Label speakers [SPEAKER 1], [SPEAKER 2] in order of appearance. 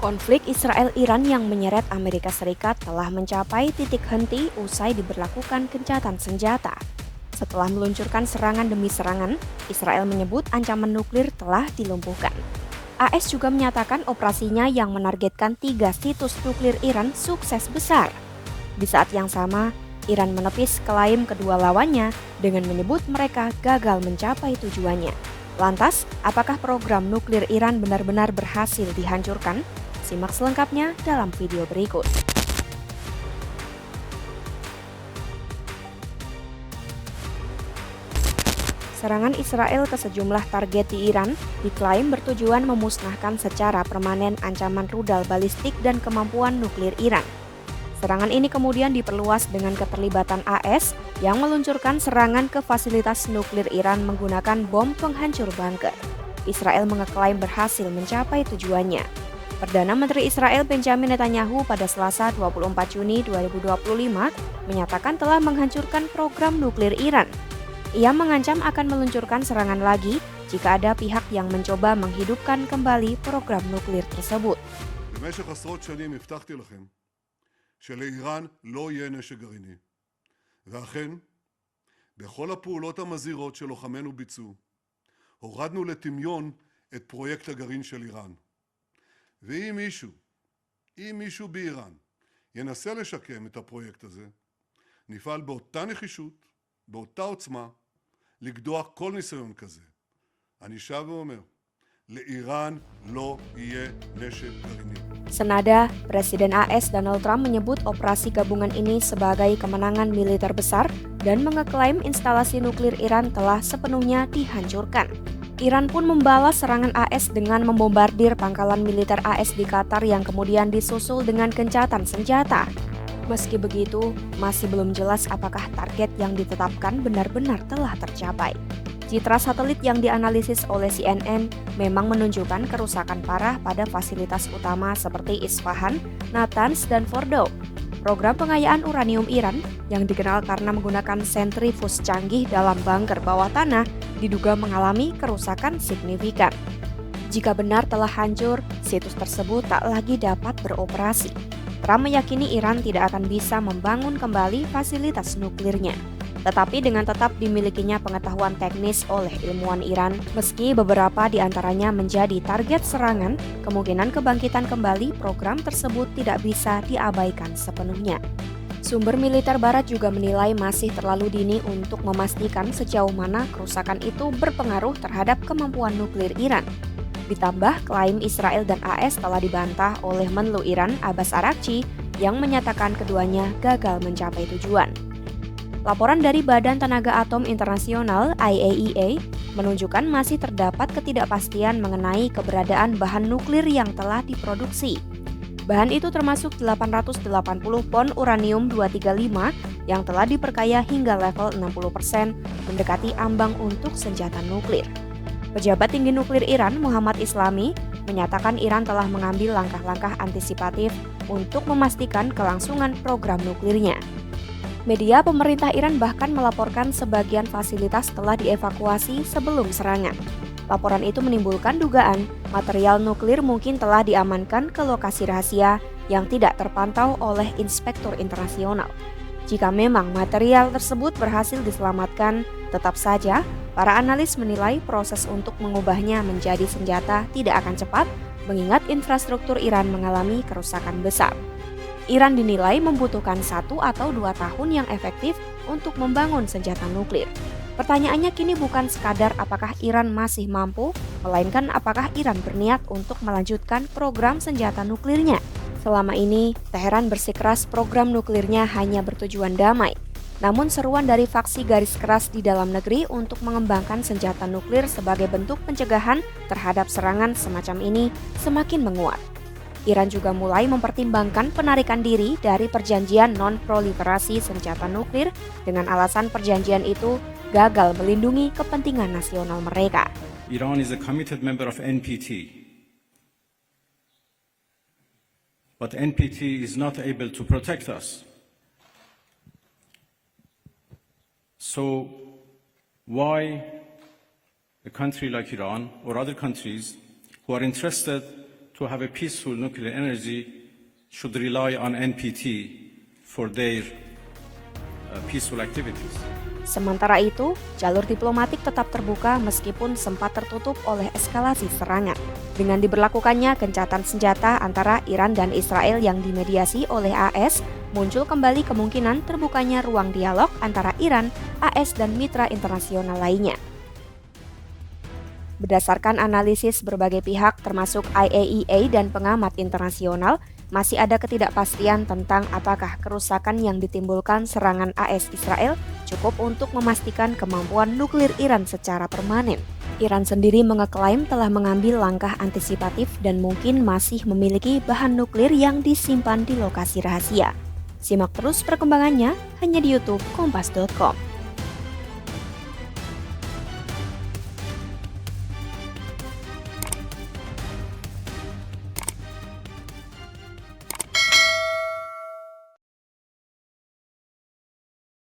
[SPEAKER 1] Konflik Israel-Iran yang menyeret Amerika Serikat telah mencapai titik henti usai diberlakukan gencatan senjata. Setelah meluncurkan serangan demi serangan, Israel menyebut ancaman nuklir telah dilumpuhkan. AS juga menyatakan operasinya yang menargetkan 3 situs nuklir Iran sukses besar. Di saat yang sama, Iran menepis klaim kedua lawannya dengan menyebut mereka gagal mencapai tujuannya. Lantas, apakah program nuklir Iran benar-benar berhasil dihancurkan? Simak selengkapnya dalam video berikut. Serangan Israel ke sejumlah target di Iran diklaim bertujuan memusnahkan secara permanen ancaman rudal balistik dan kemampuan nuklir Iran. Serangan ini kemudian diperluas dengan keterlibatan AS yang meluncurkan serangan ke fasilitas nuklir Iran menggunakan bom penghancur bunker. Israel mengeklaim berhasil mencapai tujuannya. Perdana Menteri Israel Benjamin Netanyahu pada Selasa 24 Juni 2025 menyatakan telah menghancurkan program nuklir Iran. Ia mengancam akan meluncurkan serangan lagi jika ada pihak yang mencoba menghidupkan kembali program nuklir tersebut.
[SPEAKER 2] במשך עשרות שנים הבטחתי לכם שלאיראן לא יהיה נשק גרעיני. ואכן, בכל הפעולות המזהירות שלוחמינו ביצעו, הורדנו לטמיון את פרויקט הגרעין של איראן. ואם מישהו באיראן ינסה לשקם את הפרויקט הזה, נפעל באותה נחישות, באותה עוצמה, לגדוע כל ניסיון כזה. אני שב ואומר, לאיראן לא יהיה נשק גרעיני.
[SPEAKER 1] Senada, Presiden AS Donald Trump menyebut operasi gabungan ini sebagai kemenangan militer besar dan mengeklaim instalasi nuklir Iran telah sepenuhnya dihancurkan. Iran pun membalas serangan AS dengan membombardir pangkalan militer AS di Qatar yang kemudian disusul dengan gencatan senjata. Meski begitu, masih belum jelas apakah target yang ditetapkan benar-benar telah tercapai. Citra satelit yang dianalisis oleh CNN memang menunjukkan kerusakan parah pada fasilitas utama seperti Isfahan, Natanz, dan Fordow. Program pengayaan uranium Iran yang dikenal karena menggunakan sentrifus canggih dalam bunker bawah tanah diduga mengalami kerusakan signifikan. Jika benar telah hancur, situs tersebut tak lagi dapat beroperasi. Trump meyakini Iran tidak akan bisa membangun kembali fasilitas nuklirnya. Tetapi dengan tetap dimilikinya pengetahuan teknis oleh ilmuwan Iran, meski beberapa di antaranya menjadi target serangan, kemungkinan kebangkitan kembali program tersebut tidak bisa diabaikan sepenuhnya. Sumber militer barat juga menilai masih terlalu dini untuk memastikan sejauh mana kerusakan itu berpengaruh terhadap kemampuan nuklir Iran. Ditambah, klaim Israel dan AS telah dibantah oleh Menlu Iran Abbas Araghchi yang menyatakan keduanya gagal mencapai tujuan. Laporan dari Badan Tenaga Atom Internasional (IAEA) menunjukkan masih terdapat ketidakpastian mengenai keberadaan bahan nuklir yang telah diproduksi. Bahan itu termasuk 880 pon uranium-235 yang telah diperkaya hingga level 60%, mendekati ambang untuk senjata nuklir. Pejabat tinggi nuklir Iran Muhammad Islami menyatakan Iran telah mengambil langkah-langkah antisipatif untuk memastikan kelangsungan program nuklirnya. Media pemerintah Iran bahkan melaporkan sebagian fasilitas telah dievakuasi sebelum serangan. Laporan itu menimbulkan dugaan material nuklir mungkin telah diamankan ke lokasi rahasia yang tidak terpantau oleh inspektur internasional. Jika memang material tersebut berhasil diselamatkan, tetap saja para analis menilai proses untuk mengubahnya menjadi senjata tidak akan cepat, mengingat infrastruktur Iran mengalami kerusakan besar. Iran dinilai membutuhkan 1 atau 2 tahun yang efektif untuk membangun senjata nuklir. Pertanyaannya kini bukan sekadar apakah Iran masih mampu, melainkan apakah Iran berniat untuk melanjutkan program senjata nuklirnya. Selama ini, Teheran bersikeras program nuklirnya hanya bertujuan damai. Namun seruan dari faksi garis keras di dalam negeri untuk mengembangkan senjata nuklir sebagai bentuk pencegahan terhadap serangan semacam ini semakin menguat. Iran juga mulai mempertimbangkan penarikan diri dari perjanjian non-proliferasi senjata nuklir dengan alasan perjanjian itu gagal melindungi kepentingan nasional mereka.
[SPEAKER 3] Iran is a committed member of NPT. But NPT is not able to protect us. So why a country like Iran or other countries who are interested to have a peaceful nuclear energy should rely on NPT for their peaceful activities.
[SPEAKER 1] Sementara itu, jalur diplomatik tetap terbuka meskipun sempat tertutup oleh eskalasi serangan. Dengan diberlakukannya gencatan senjata antara Iran dan Israel yang dimediasi oleh AS, muncul kembali kemungkinan terbukanya ruang dialog antara Iran, AS, dan mitra internasional lainnya. Berdasarkan analisis berbagai pihak termasuk IAEA dan pengamat internasional, masih ada ketidakpastian tentang apakah kerusakan yang ditimbulkan serangan AS Israel cukup untuk memastikan kemampuan nuklir Iran secara permanen. Iran sendiri mengeklaim telah mengambil langkah antisipatif dan mungkin masih memiliki bahan nuklir yang disimpan di lokasi rahasia. Simak terus perkembangannya hanya di YouTube Kompas.com.